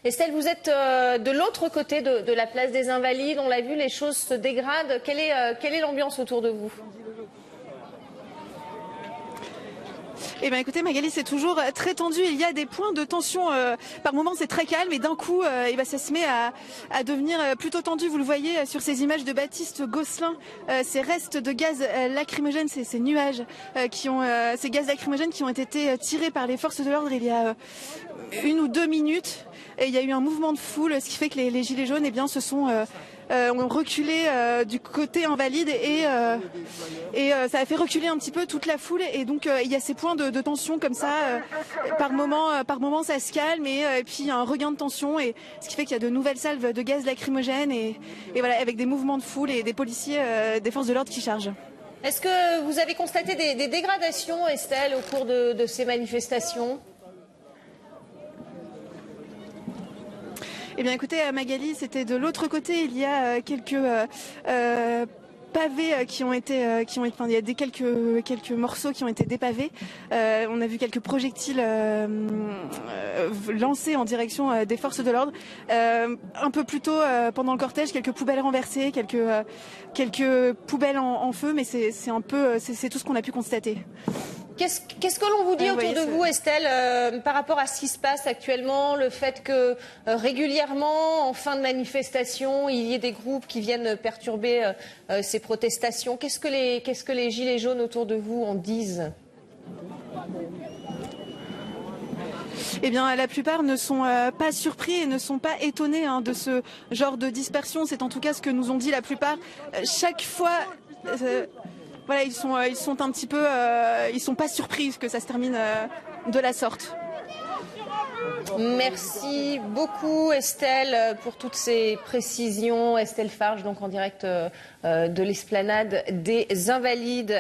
Estelle, vous êtes de l'autre côté de la place des Invalides. On l'a vu, les choses se dégradent. Quelle est l'ambiance autour de vous? Eh bien, écoutez, Magali, c'est toujours très tendu. Il y a des points de tension. Par moments, c'est très calme et d'un coup, ça se met à devenir plutôt tendu. Vous le voyez sur ces images de Baptiste Gosselin, ces restes de gaz lacrymogènes, ces nuages ces gaz lacrymogènes qui ont été tirés par les forces de l'ordre il y a 1 ou 2 minutes. Et il y a eu un mouvement de foule, ce qui fait que les gilets jaunes, eh bien, ont reculé du côté Invalide et ça a fait reculer un petit peu toute la foule et donc il y a ces points de tension comme ça. Par moment ça se calme et puis il y a un regain de tension et ce qui fait qu'il y a de nouvelles salves de gaz lacrymogène et voilà, avec des mouvements de foule et des policiers des forces de l'ordre qui chargent. Est-ce que vous avez constaté des dégradations, Estelle, au cours de ces manifestations? Eh bien écoutez Magali, c'était de l'autre côté, il y a quelques pavés qui ont été, enfin, il y a quelques morceaux qui ont été dépavés. On a vu quelques projectiles lancés en direction des forces de l'ordre. Un peu plus tôt pendant le cortège, quelques poubelles renversées, quelques poubelles en feu, mais c'est tout ce qu'on a pu constater. Qu'est-ce que l'on vous dit autour de vous, Estelle, par rapport à ce qui se passe actuellement, le fait que régulièrement, en fin de manifestation, il y ait des groupes qui viennent perturber ces protestations? Qu'est-ce que les gilets jaunes autour de vous en disent? Eh bien, la plupart ne sont pas surpris et ne sont pas étonnés de ce genre de dispersion. C'est en tout cas ce que nous ont dit la plupart. Chaque fois... Voilà, ils sont un petit peu, ils sont pas surpris que ça se termine de la sorte. Merci beaucoup Estelle pour toutes ces précisions. Estelle Farge, donc en direct de l'esplanade des Invalides.